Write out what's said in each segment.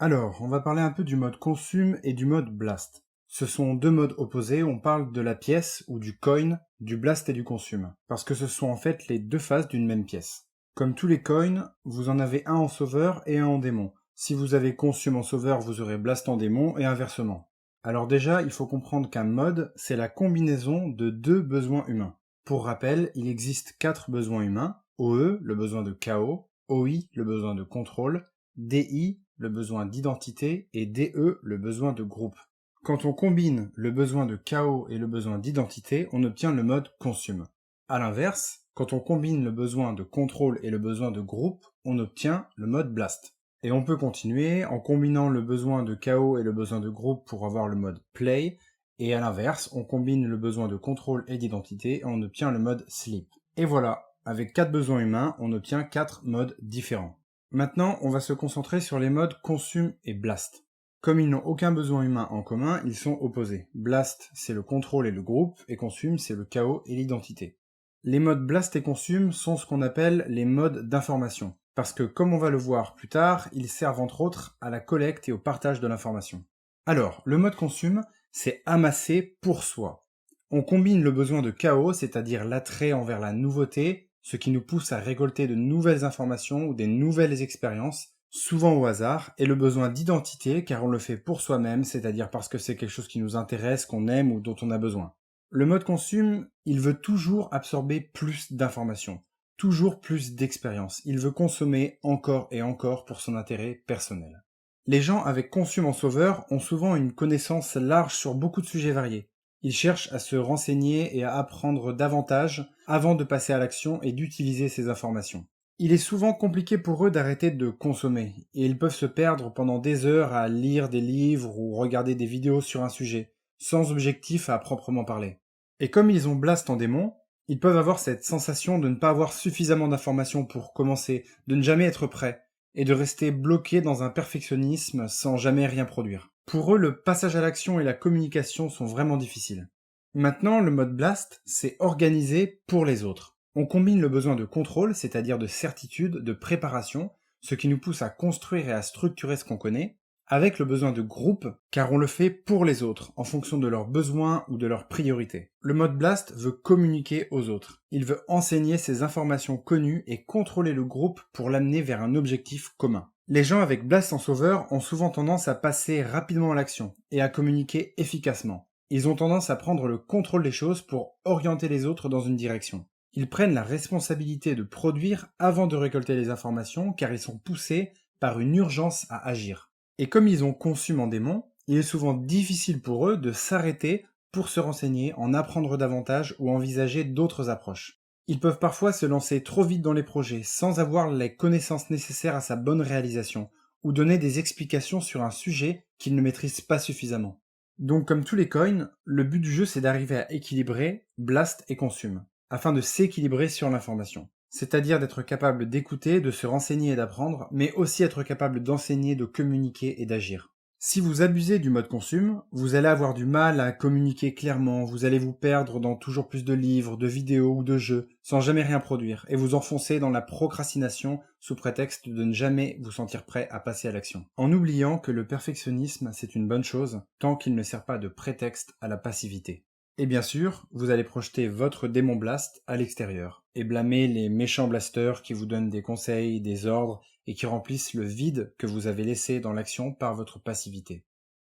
Alors, on va parler un peu du mode consume et du mode blast. Ce sont deux modes opposés, on parle de la pièce ou du coin, du blast et du consume, parce que ce sont en fait les deux faces d'une même pièce. Comme tous les coins, vous en avez un en sauveur et un en démon. Si vous avez consume en sauveur, vous aurez blast en démon et inversement. Alors déjà, il faut comprendre qu'un mode, c'est la combinaison de deux besoins humains. Pour rappel, il existe quatre besoins humains: OE, le besoin de chaos; OI, le besoin de contrôle; DI, le besoin d'identité; et DE, le besoin de groupe. Quand on combine le besoin de chaos et le besoin d'identité, on obtient le mode consume. A l'inverse, quand on combine le besoin de contrôle et le besoin de groupe, on obtient le mode blast. Et on peut continuer en combinant le besoin de chaos et le besoin de groupe pour avoir le mode play, et à l'inverse, on combine le besoin de contrôle et d'identité et on obtient le mode sleep. Et voilà, avec 4 besoins humains, on obtient 4 modes différents. Maintenant, on va se concentrer sur les modes consume et blast. Comme ils n'ont aucun besoin humain en commun, ils sont opposés. Blast, c'est le contrôle et le groupe, et consume, c'est le chaos et l'identité. Les modes blast et consume sont ce qu'on appelle les modes d'information, parce que, comme on va le voir plus tard, ils servent entre autres à la collecte et au partage de l'information. Alors, le mode consume, c'est amasser pour soi. On combine le besoin de chaos, c'est-à-dire l'attrait envers la nouveauté, ce qui nous pousse à récolter de nouvelles informations ou des nouvelles expériences, souvent au hasard, et le besoin d'identité, car on le fait pour soi-même, c'est-à-dire parce que c'est quelque chose qui nous intéresse, qu'on aime ou dont on a besoin. Le mode consume, il veut toujours absorber plus d'informations, toujours plus d'expériences. Il veut consommer encore et encore pour son intérêt personnel. Les gens avec consume en sauveur ont souvent une connaissance large sur beaucoup de sujets variés. Ils cherchent à se renseigner et à apprendre davantage avant de passer à l'action et d'utiliser ces informations. Il est souvent compliqué pour eux d'arrêter de consommer, et ils peuvent se perdre pendant des heures à lire des livres ou regarder des vidéos sur un sujet, sans objectif à proprement parler. Et comme ils ont blast en démon, ils peuvent avoir cette sensation de ne pas avoir suffisamment d'informations pour commencer, de ne jamais être prêts, et de rester bloqués dans un perfectionnisme sans jamais rien produire. Pour eux, le passage à l'action et la communication sont vraiment difficiles. Maintenant, le mode blast, c'est organiser pour les autres. On combine le besoin de contrôle, c'est-à-dire de certitude, de préparation, ce qui nous pousse à construire et à structurer ce qu'on connaît, avec le besoin de groupe, car on le fait pour les autres, en fonction de leurs besoins ou de leurs priorités. Le mode blast veut communiquer aux autres. Il veut enseigner ces informations connues et contrôler le groupe pour l'amener vers un objectif commun. Les gens avec blast en sauveur ont souvent tendance à passer rapidement à l'action et à communiquer efficacement. Ils ont tendance à prendre le contrôle des choses pour orienter les autres dans une direction. Ils prennent la responsabilité de produire avant de récolter les informations car ils sont poussés par une urgence à agir. Et comme ils ont conçu en démon, il est souvent difficile pour eux de s'arrêter pour se renseigner, en apprendre davantage ou envisager d'autres approches. Ils peuvent parfois se lancer trop vite dans les projets sans avoir les connaissances nécessaires à sa bonne réalisation, ou donner des explications sur un sujet qu'ils ne maîtrisent pas suffisamment. Donc comme tous les coins, le but du jeu c'est d'arriver à équilibrer blast et consume, afin de s'équilibrer sur l'information. C'est-à-dire d'être capable d'écouter, de se renseigner et d'apprendre, mais aussi être capable d'enseigner, de communiquer et d'agir. Si vous abusez du mode consume, vous allez avoir du mal à communiquer clairement, vous allez vous perdre dans toujours plus de livres, de vidéos ou de jeux, sans jamais rien produire, et vous enfoncer dans la procrastination sous prétexte de ne jamais vous sentir prêt à passer à l'action. En oubliant que le perfectionnisme c'est une bonne chose, tant qu'il ne sert pas de prétexte à la passivité. Et bien sûr, vous allez projeter votre démon blast à l'extérieur, et blâmer les méchants blasters qui vous donnent des conseils, des ordres, et qui remplissent le vide que vous avez laissé dans l'action par votre passivité.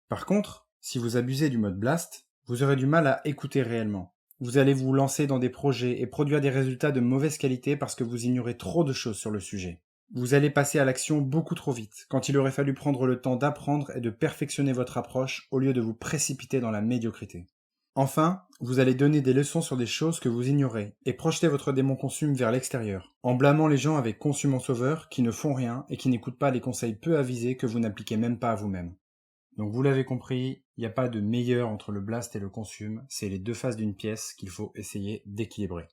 Par contre, si vous abusez du mode blast, vous aurez du mal à écouter réellement. Vous allez vous lancer dans des projets et produire des résultats de mauvaise qualité parce que vous ignorez trop de choses sur le sujet. Vous allez passer à l'action beaucoup trop vite, quand il aurait fallu prendre le temps d'apprendre et de perfectionner votre approche au lieu de vous précipiter dans la médiocrité. Enfin, vous allez donner des leçons sur des choses que vous ignorez, et projeter votre démon consume vers l'extérieur, en blâmant les gens avec consume en sauveur qui ne font rien et qui n'écoutent pas les conseils peu avisés que vous n'appliquez même pas à vous-même. Donc vous l'avez compris, il n'y a pas de meilleur entre le blast et le consume, c'est les deux faces d'une pièce qu'il faut essayer d'équilibrer.